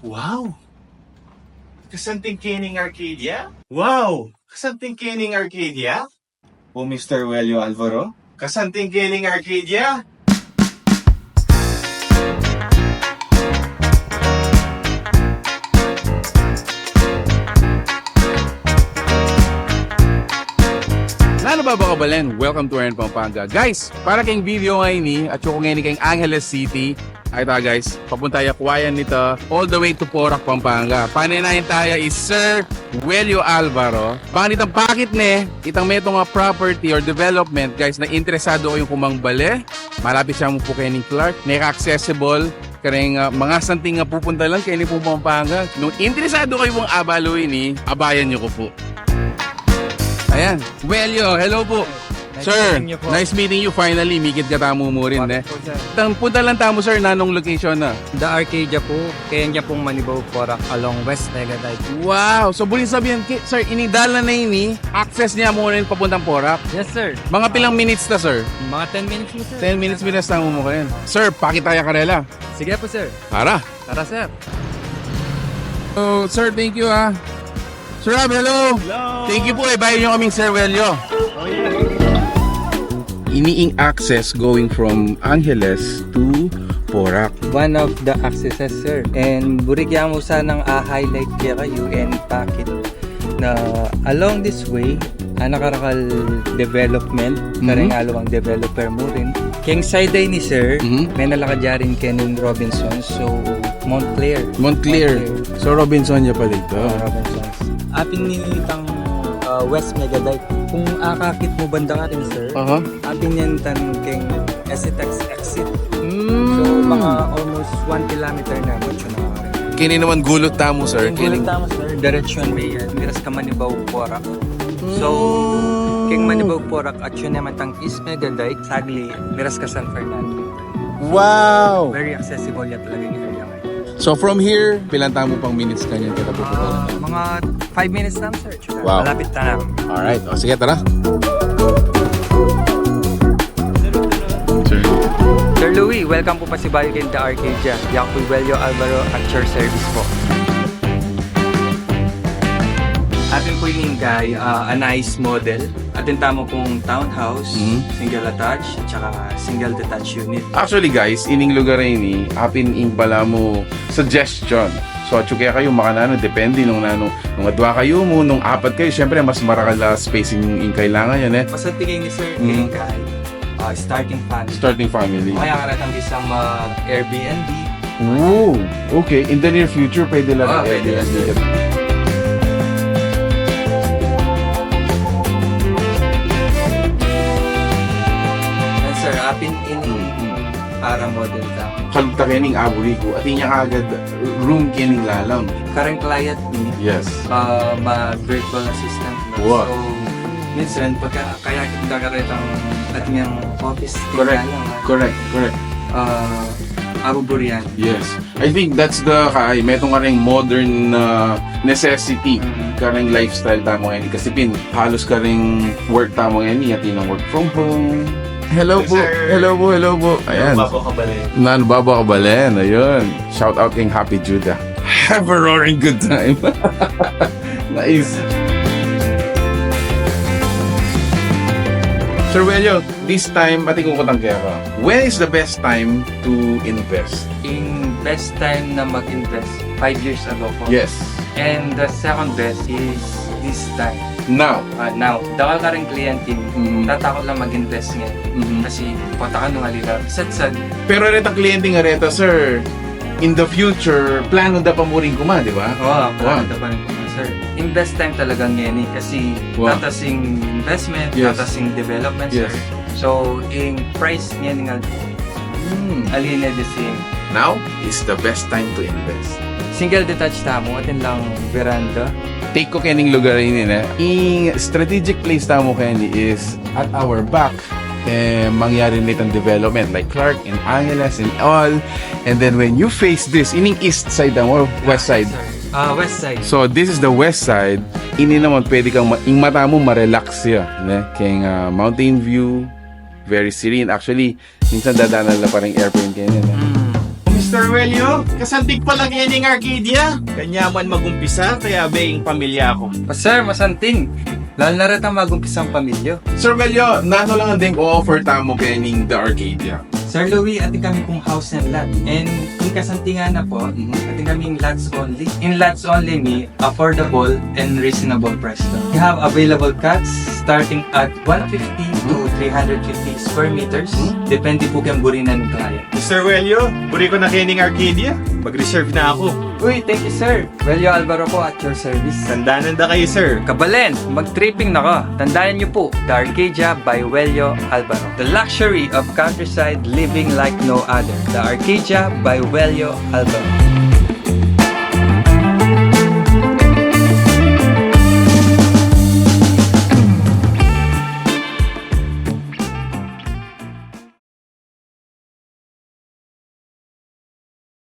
Wow! Kasanting Kining Arcadia? Wow! Kasanting Kining Arcadia? O Mr. Whelyo Alvaro? Kasanting Kining Arcadia? Ano ba KABALEN? Welcome to Pampanga. Guys, para kayong video ngayon ni at yung ngayon kayong Angeles City. Ay ta guys, papunta tayo kuwayan nito all the way to Porac, Pampanga. Paninayin tayo is Sir Whelyo Alvaro. Panit ang pakit ne, itang metong property or development guys na interesado kayong kumangbale. Malapit siya mo po kayo ni Clark. Neka-accessible. Kareng mga santing nga pupunta lang kayo ni Pampanga. Nung interesado kayo pong abaloy ni, abayan nyo ko po. Ayan, Whelyo, hello po. Sir, nice meeting you finally. Mikit ka tamo mo rin eh. Punta lang tamo sir, nanong location na? The Arcadia po, kaya niya pong Manibaug Porac along West Megadike. Wow, so buling sabihin, sir, inidala na ini, access niya mo rin papuntang Porac. Yes sir. Mga pilang minutes na sir? Mga 10 minutes mo sir. 10 minutes binas tamo mo kayo. Sir, pakitaya karela. Sige po sir. Tara. Tara sir. So, sir, thank you ah. Sir Rob, hello. Hello! Thank you po eh, bayan nyo kaming Sir Whelyo. Oh yeah! Iniing access going from Angeles to Porac. One of the accesses sir. And burigyan mo sanang highlight kaya kayo and packet na along this way, nakarakal development, kareng alawang developer mo rin. Kaya side day ni sir, may nalakadyarin Kenin Robinson, so Montclair. So Robinson niya pa dito. Robinsons. Ating nilitang West Megadike. Kung akakit mo banda ka rin sir, ating yan tan keng Exit. So mga almost 1 kilometer na mucho na rin. Kini naman gulot tamo sir. Kung tama sir, diretsyon may miras ka Manibaug Porac. So keng Manibaug Porac at yun naman tang East Megadike, sagli miras ka San Fernando. Wow! Very accessible yan talaga yung area ngayon. So from here, pilan tamo pang minutes kanya kita pupunta na? Mga 5 minutes lang sir. Wow. Malapit na lang. Alright, o sige tara. Sir Louie, welcome po pa si Manibaug The Arcadia. Yan po Whelyo Alvaro at your service po. Atin po yung guy, a nice model. Atin tamo pong townhouse, single attached, at saka single detached unit. Actually guys, ining lugar ini, apin ing pala mo suggestion. So at kaya kayo makanano, depende nung adwa kayo mo, nung apat kayo, syempre mas marakala spacing yung kailangan yan eh. Basta tingin ni Sir kay starting family. Starting family. Kaya karatang isang Airbnb. Ooh, okay. In the near future, pwede lang pwede lang. Sir, apin ini para model ka. Kalugta kening aburi ko at inya agad room kening lalang. Karang client ni Yes. virtual assistant. Wow. So, minsan, kaya kita karetang at niyang office. Correct. Abuburian. Yes. I think that's the metong kareng modern necessity kareng lifestyle tamo ngayon. Kasi halos kareng work tamo ngayon at inang work from home. Hello po. Ayan. Nanbabo KABALEN. Ayun. Shout out king Happy Judah. Have a roaring good time. Nice. Sir Whelyo, this time, pati kung kutang kaya ka, when is the best time to invest? In best time na mag-invest, 5 years ago po. Yes. And the second best is this time. Now. Now, dahil ka rin kliyente, tatakot lang mag-invest ngayon. Kasi punta ka nung halila, sad-sad. Pero reta kliyente nga reta, sir, in the future, plano da pa mo rin kuma, di ba? Oo, plano da pa rin kuma, sir. Invest time talaga ngayon kasi tatasing investment, tatasing development, sir. So, in price ngayon nga, alina the same. Now is the best time to invest. Single detached tamo, atin lang veranda. Take ko kening lugar ini na. Ing strategic place tamo kani is at our back. Mangyari nitong development like Clark and Angeles and all. And then when you face this, ining east side or west side? West side. So this is the west side. Ini naman pwede kang ing mata mo ma-relax ya, ne? Kaya mountain view, very serene. Actually, minsan dadaanan na parang airplane kayo. Mr. Whelyo, kasantik pa lang kining Arcadia. Kanyaman magumpisa, kaya being pamilya ako. Sir, masanting. Lalo na rin ang magumpisang pamilya. Sir Whelyo, nano lang ang ding offer tamo kining The Arcadia? Sir Louie, ating kami pong house and lot. And kung kasantingan na po, ating kaming lots only. In lots only ni affordable and reasonable price lang. We have available cuts starting at 150 to 350 square meters. Depende po kang burinan ng client. Mr. Whelyo, buri ko na kining Arcadia. Mag-reserve na ako. Uy, thank you sir. Whelyo Alvaro po at your service. Tandaanan da kayo, sir. Kabalen, mag-tripping na ka. Tandaan niyo po, The Arcadia by Whelyo Alvaro. The luxury of countryside living like no other. The Arcadia by Whelyo Alvaro.